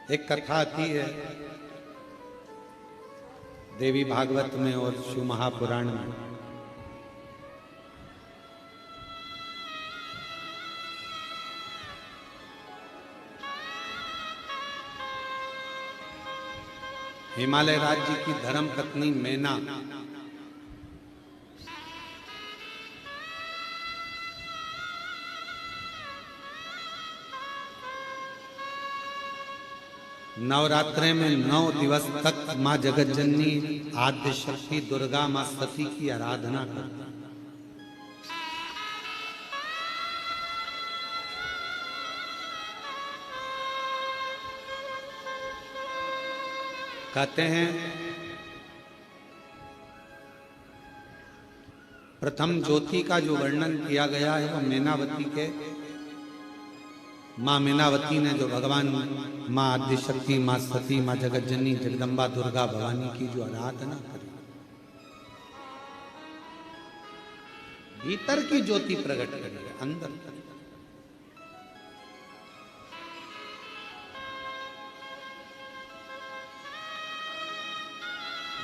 एक कथा आती है देवी भागवत में और शिव महापुराण में। हिमालय राज्य की धर्म पत्नी मैना नवरात्रे में 9 दिवस तक मां जगतजननी आद्य शक्ति दुर्गा मां सती की आराधना करती। कहते हैं प्रथम ज्योति का जो वर्णन किया गया है वो मैनावती के मां मैनावती ने जो भगवान मां आदिशक्ति मां सती मां जगतजननी जगदम्बा दुर्गा भवानी की जो आराधना करी, भीतर की ज्योति प्रकट करी अंदर।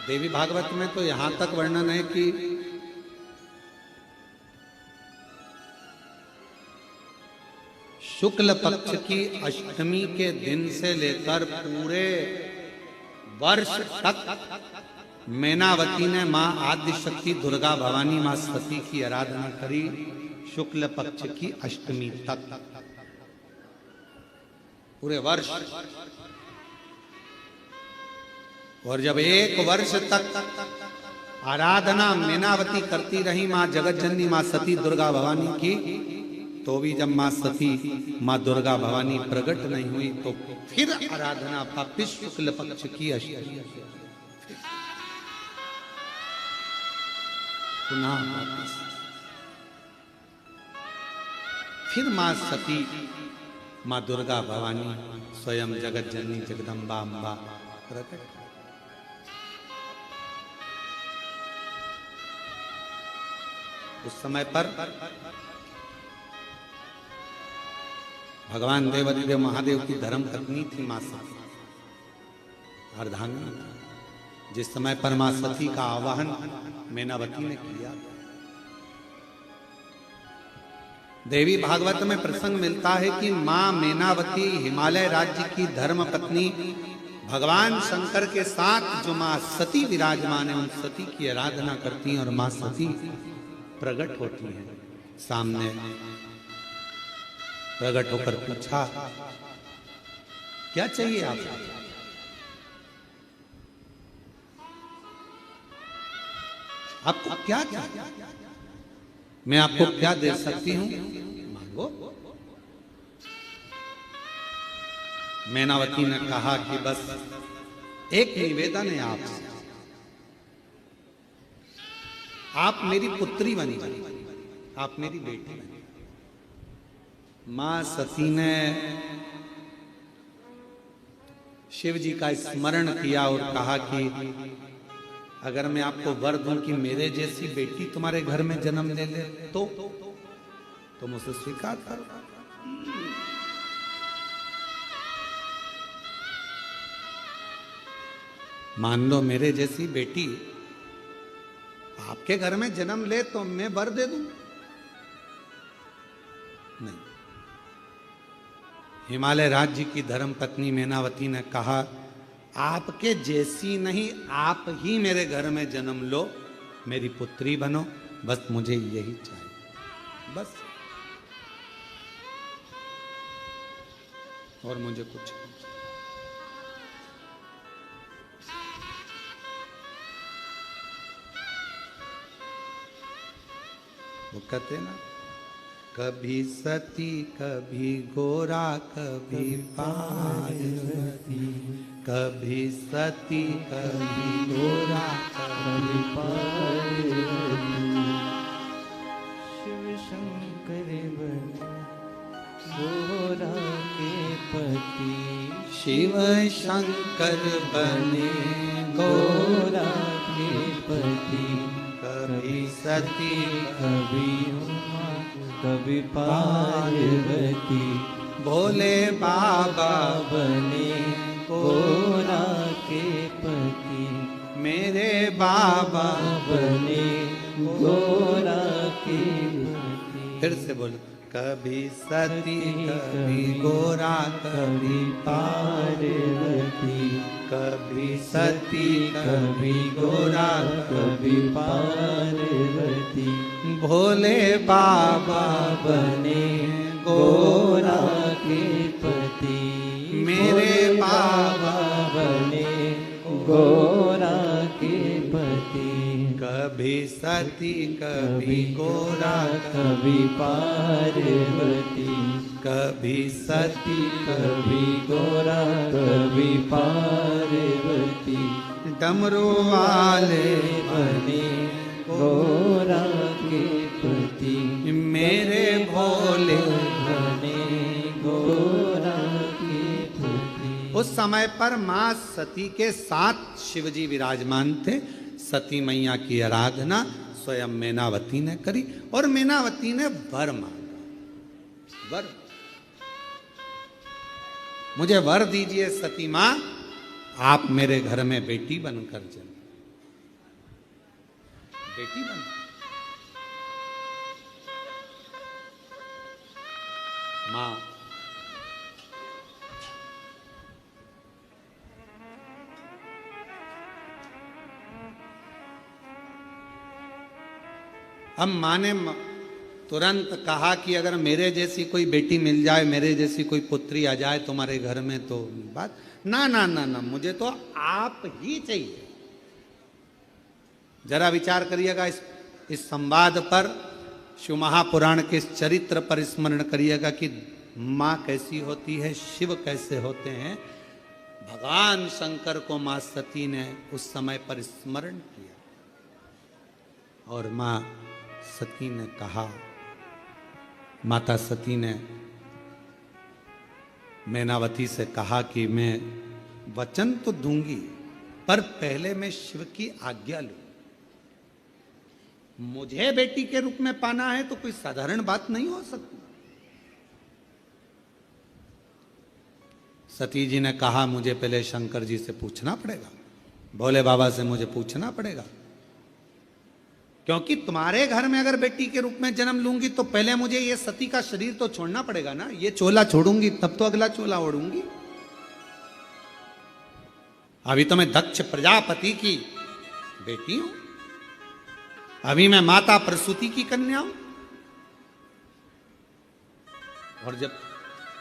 देवी भागवत में तो यहां तक वर्णन है कि शुक्ल पक्ष की अष्टमी के दिन से लेकर पूरे वर्ष तक मैनावती ने मां आदि शक्ति दुर्गा भवानी मां सती की आराधना करी, शुक्ल पक्ष की अष्टमी तक पूरे वर्ष। और जब 1 वर्ष तक आराधना मैनावती करती रही मां जगतजननी मां सती दुर्गा भवानी की, तो भी जब मां सती मां दुर्गा भवानी प्रकट नहीं हुई तो फिर आराधना वापिस शुक्ल पक्ष की अष्टमी पुनः वापिस फिर मां सती मां दुर्गा भवानी स्वयं जगतजननी जगदम्बा अम्बा प्रकट। उस समय पर भगवान देवादिदेव महादेव की धर्म पत्नी थी मां सती, अर्धांगिनी थी। जिस समय पर मां सती का आवाहन मैनावती ने किया, देवी भागवत में प्रसंग मिलता है कि मां मैनावती हिमालय राज्य की धर्म पत्नी भगवान शंकर के साथ जो मां सती विराजमान है उन सती की आराधना करती हैं और मां सती प्रकट होती हैं सामने। प्रकट होकर पूछा क्या चाहिए आपको? आपको क्या चाहिए? मैं आपको क्या दे सकती हूं, मांगो। मैनावती ने कहा कि बस एक निवेदन है आपसे, आप मेरी पुत्री बनी, आप मेरी बेटी बनी। मां सती ने शिव जी का स्मरण किया और कहा कि अगर मैं आपको वर दूं कि मेरे जैसी बेटी तुम्हारे घर में जन्म ले ले तो तुम उसे स्वीकार करो। मान लो मेरे जैसी बेटी आपके घर में जन्म ले तो मैं वर दे दूं? नहीं। हिमालय राज्य की धर्म पत्नी मैनावती ने कहा आपके जैसी नहीं, आप ही मेरे घर में जन्म लो, मेरी पुत्री बनो, बस मुझे यही चाहिए, बस और मुझे कुछ नहीं। वो कहते ना, कभी सती कभी गोरा कभी पार्वती, कभी सती कभी गोरा कभी पार्वती, शिव शंकर बने गोरा के पति, शिव शंकर बने गोरा के पति, कभी सती कभी उमा कभी पार्वती, भोले बाबा बने गोरा के पति मेरे बाबा बने गोरा के पति। फिर से बोलो, कभी सती कभी गोरा कभी पार्वती, कभी सती कभी गोरा कभी पार्वती, भोले बाबा बने गोरा के पति मेरे बाबा बने गोरा के पति। कभी सती कभी गोरा कभी पार्वती, कभी सती कभी गोरा कभी पार्वती, डमरू वाले बने गोरा के पति मेरे भोले। बने गोरा के पति। उस समय पर मां सती के साथ शिवजी विराजमान थे। सती मैया की आराधना स्वयं मैनावती ने करी और मैनावती ने वर मांगा, वर, मुझे वर दीजिए सती मां, आप मेरे घर में बेटी बनकर जन्म, बेटी बन। मां अब मां ने तुरंत कहा कि अगर मेरे जैसी कोई बेटी मिल जाए, मेरे जैसी कोई पुत्री आ जाए तुम्हारे घर में तो बात ना ना ना ना, मुझे तो आप ही चाहिए। जरा विचार करिएगा इस संवाद पर, शिव महापुराण के इस चरित्र पर स्मरण करिएगा कि मां कैसी होती है, शिव कैसे होते हैं। भगवान शंकर को मां सती ने उस समय पर स्मरण किया और मां सती ने कहा, माता सती ने मैनावती से कहा कि मैं वचन तो दूंगी पर पहले मैं शिव की आज्ञा लूं। मुझे बेटी के रूप में पाना है तो कोई साधारण बात नहीं हो सकती। सती जी ने कहा मुझे पहले शंकर जी से पूछना पड़ेगा, भोले बाबा से मुझे पूछना पड़ेगा, क्योंकि तुम्हारे घर में अगर बेटी के रूप में जन्म लूंगी तो पहले मुझे ये सती का शरीर तो छोड़ना पड़ेगा ना। ये चोला छोड़ूंगी तब तो अगला चोला ओढ़ूंगी। अभी तो मैं दक्ष प्रजापति की बेटी हूं, अभी मैं माता प्रसूति की कन्या हूं, और जब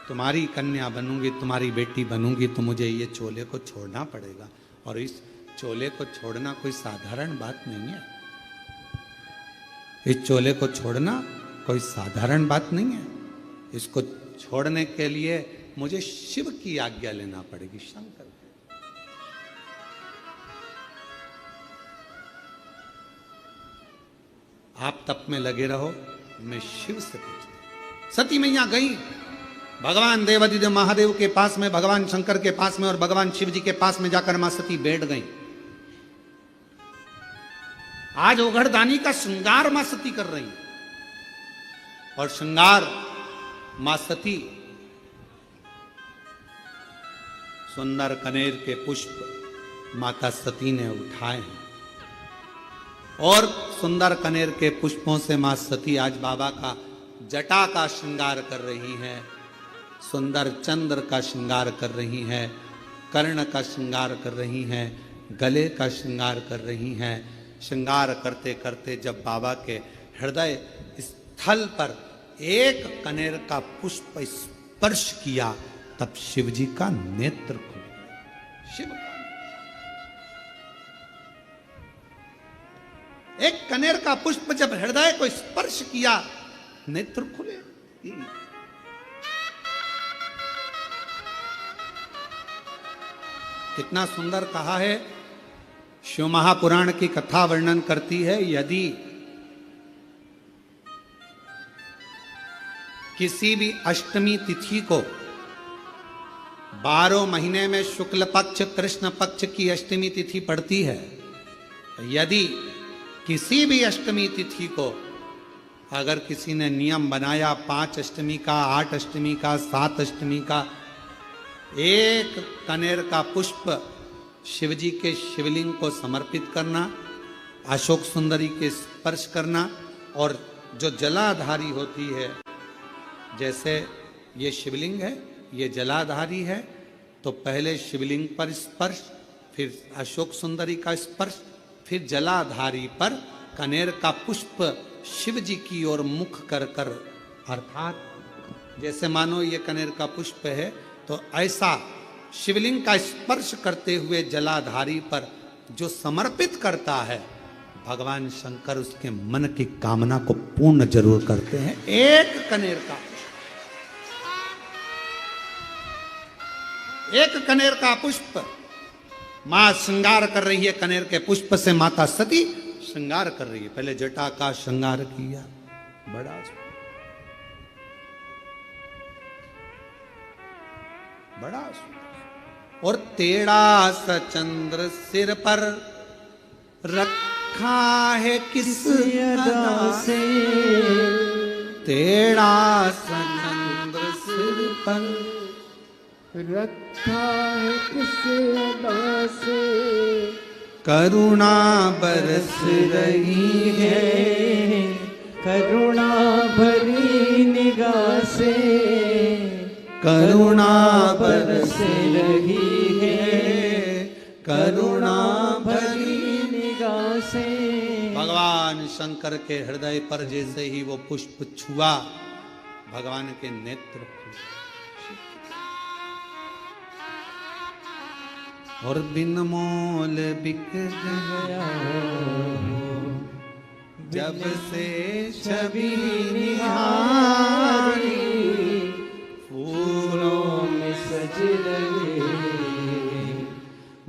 तुम्हारी कन्या बनूंगी, तुम्हारी बेटी बनूंगी तो मुझे ये चोले को छोड़ना पड़ेगा। और इस चोले को छोड़ना कोई साधारण बात नहीं है। इस चोले को छोड़ना कोई साधारण बात नहीं है। इसको छोड़ने के लिए मुझे शिव की आज्ञा लेना पड़ेगी, शंकर की। आप तप में लगे रहो, मैं शिव से पूछता। सती मैया गई भगवान देवादिदेव महादेव के पास में, भगवान शंकर के पास में और भगवान शिव जी के पास में जाकर मां सती बैठ गई। आज ओघड़दानी का श्रृंगार मां सती कर रही और श्रृंगार मां सती सुंदर कनेर के पुष्प माता सती ने उठाए हैं और सुंदर कनेर के पुष्पों से मां सती आज बाबा का जटा का श्रृंगार कर रही है, सुंदर चंद्र का श्रृंगार कर रही है, कर्ण का श्रृंगार कर रही हैं, गले का श्रृंगार कर रही हैं। श्रृंगार करते करते जब बाबा के हृदय स्थल पर एक कनेर का पुष्प स्पर्श किया तब शिवजी का नेत्र खुल गया। शिव का एक कनेर का पुष्प जब हृदय को स्पर्श किया नेत्र खुले। कितना सुंदर कहा है। शिव महापुराण की कथा वर्णन करती है, यदि किसी भी अष्टमी तिथि को 12 महीने में शुक्ल पक्ष कृष्ण पक्ष की अष्टमी तिथि पड़ती है, यदि किसी भी अष्टमी तिथि को अगर किसी ने नियम बनाया 5 अष्टमी का, 8 अष्टमी का, 7 अष्टमी का, एक कनेर का पुष्प शिव जी के शिवलिंग को समर्पित करना, अशोक सुंदरी के स्पर्श करना, और जो जलाधारी होती है, जैसे ये शिवलिंग है, ये जलाधारी है, तो पहले शिवलिंग पर स्पर्श, फिर अशोक सुंदरी का स्पर्श, फिर जलाधारी पर कनेर का पुष्प शिव जी की ओर मुख कर कर, अर्थात जैसे मानो ये कनेर का पुष्प है, तो ऐसा शिवलिंग का स्पर्श करते हुए जलाधारी पर जो समर्पित करता है, भगवान शंकर उसके मन की कामना को पूर्ण जरूर करते हैं। एक कनेर का पुष्प, मां श्रृंगार कर रही है, कनेर के पुष्प से माता सती श्रृंगार कर रही है। पहले जटा का श्रृंगार किया, बड़ा और टेढ़ा सा चंद्र सिर पर रखा है किस अदा से, टेढ़ा सा चंद्र सिर पर रखा है किस अदा से, करुणा बरस रही है, करुणा भरी निगाह से, करुणा बरस रही है, करुणा भरी निगाह से। भगवान शंकर के हृदय पर जैसे ही वो पुष्प छुआ, भगवान के नेत्र और बिन मोल बिक गया जब से छवि निहारी, फूलों में सज रहे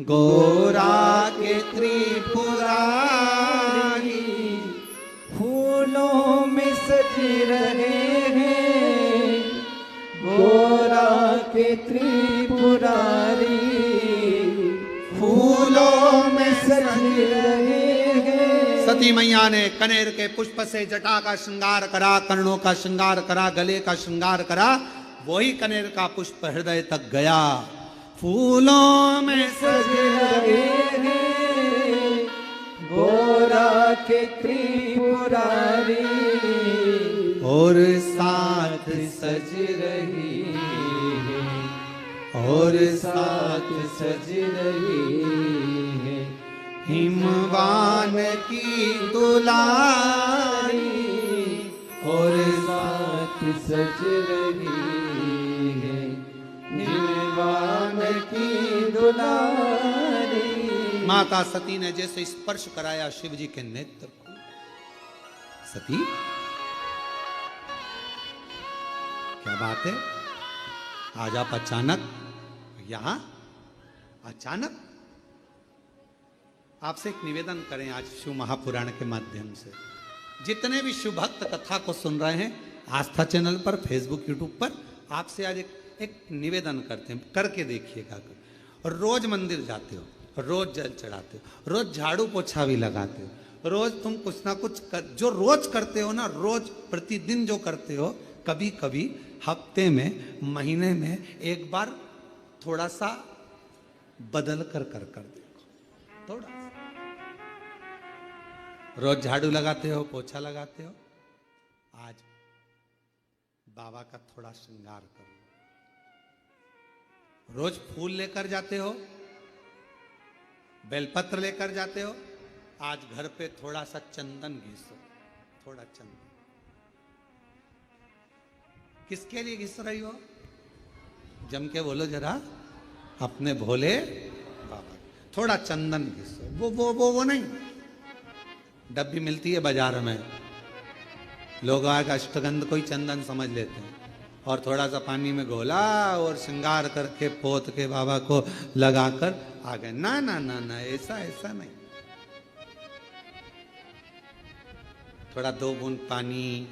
गोरा के त्रिपुरारी, फूलों में सज रहे हैं गोरा के त्रिपुरारी, फूलों में सज रहे हैं। सती मैया ने कनेर के पुष्प से जटा का श्रृंगार करा, कर्णों का श्रृंगार करा, गले का श्रृंगार करा, वही कनेर का पुष्प हृदय तक गया। फूलों में सज रहे हैं गोरा के त्रिपुरारी, और साथ सज रही है, और साथ सज रही है हिमवान की दुलारी, और साथ सज रही है हिमवान की दुलारी। माता सती ने जैसे स्पर्श कराया शिव जी के नेत्र को, सती क्या बात है, आज आप अचानक यहां, अचानक आपसे एक निवेदन करें आज शिव महापुराण के माध्यम से, जितने भी शिव भक्त कथा को सुन रहे हैं आस्था चैनल पर, फेसबुक, यूट्यूब पर, आपसे आज एक निवेदन करते हैं, करके देखिएगा। और रोज मंदिर जाते हो, रोज जल चढ़ाते हो, रोज झाड़ू पोछा भी लगाते हो, रोज तुम कुछ ना कुछ जो रोज करते हो ना, रोज प्रतिदिन जो करते हो, कभी कभी हफ्ते में, महीने में एक बार थोड़ा सा बदल कर देखो, थोड़ा सा। रोज झाड़ू लगाते हो, पोछा लगाते हो, आज बाबा का थोड़ा श्रृंगार करो। रोज फूल लेकर जाते हो, बेलपत्र लेकर जाते हो, आज घर पे थोड़ा सा चंदन घिसो, थोड़ा चंदन। किसके लिए घिस रही हो? जम के बोलो जरा, अपने भोले बाबा। थोड़ा चंदन घिसो, वो नहीं, डब्बी मिलती है बाजार में, लोग आग अष्टगंध को ही चंदन समझ लेते हैं, और थोड़ा सा पानी में घोला और श्रृंगार करके पोत के बाबा को लगाकर आ गए। ना ना ना ना, ऐसा नहीं। थोड़ा 2 बूंद पानी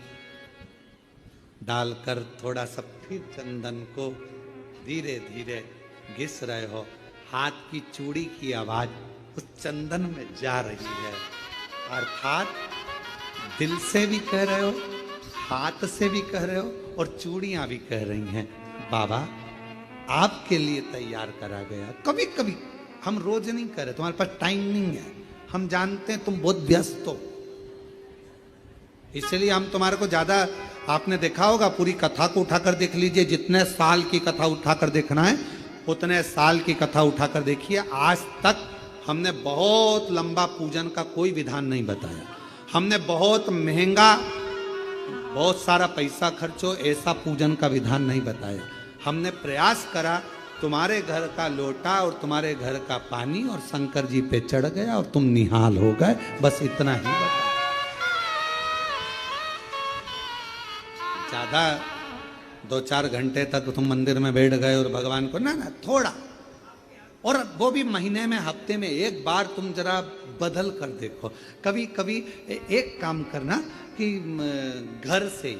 डालकर थोड़ा सा फिर चंदन को धीरे धीरे घिस रहे हो, हाथ की चूड़ी की आवाज उस चंदन में जा रही है, अर्थात दिल से भी कह रहे हो, हाथ से भी कह रहे हो, और चूड़ियां भी कह रही हैं, बाबा आपके लिए तैयार करा गया। कभी कभी हम रोज नहीं करे, तुम्हारे पास टाइम नहीं है, हम जानते हैं तुम बहुत व्यस्त हो, इसलिए हम तुम्हारे को ज्यादा, आपने देखा होगा पूरी कथा को उठाकर देख लीजिए, जितने साल की कथा उठाकर देखना है उतने साल की कथा उठाकर देखिए। आज तक हमने बहुत लंबा पूजन का कोई विधान नहीं बताया, हमने बहुत महंगा, बहुत सारा पैसा खर्चो ऐसा पूजन का विधान नहीं बताया। हमने प्रयास करा तुम्हारे घर का लोटा और तुम्हारे घर का पानी और शंकर जी पे चढ़ गया और तुम निहाल हो गए, बस इतना ही बताया। ज्यादा 2-4 घंटे तक तुम मंदिर में बैठ गए और भगवान को ना थोड़ा, और वो भी महीने में हफ्ते में एक बार तुम जरा बदल कर देखो। कभी कभी एक काम करना कि घर से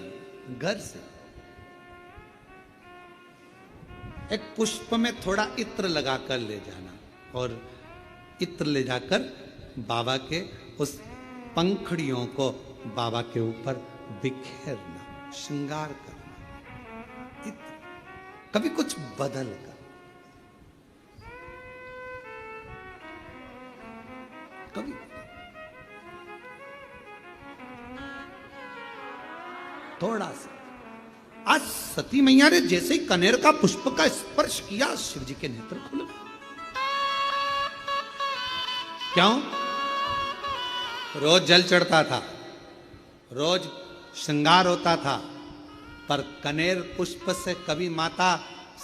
एक पुष्प में थोड़ा इत्र लगा कर ले जाना और इत्र ले जाकर बाबा के उस पंखड़ियों को बाबा के ऊपर बिखेरना, श्रृंगार करना, इत्र, कभी कुछ बदल कर, कभी थोड़ा सा। आज सती मैया ने जैसे ही कनेर का पुष्प का स्पर्श किया, शिव जी के नेत्र खुल गए। क्यों? रोज जल चढ़ता था, रोज श्रृंगार होता था, पर कनेर पुष्प से कभी माता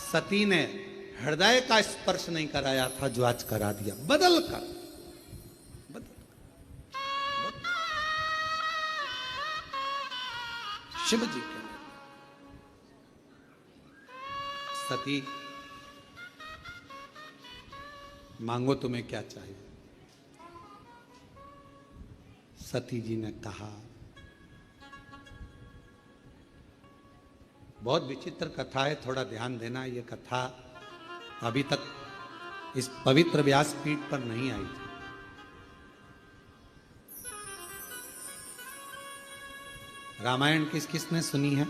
सती ने हृदय का स्पर्श नहीं कराया था, जो आज करा दिया बदल कर। शिव जी के सती, मांगो तुम्हें क्या चाहिए। सती जी ने कहा, बहुत विचित्र कथा है, थोड़ा ध्यान देना। ये कथा अभी तक इस पवित्र व्यासपीठ पर नहीं आई थी। रामायण किस किसने सुनी है?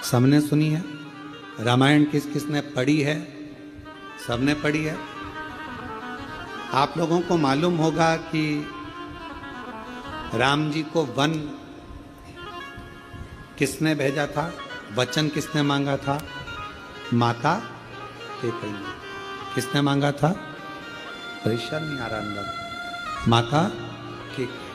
सबने सुनी है। रामायण किस किसने पढ़ी है? सबने पढ़ी है। आप लोगों को मालूम होगा कि राम जी को वन किसने भेजा था? वचन किसने मांगा था? माता कैकेयी ने। किसने मांगा था? परेशान नहीं आ रहा अंदर। माता कैकेयी।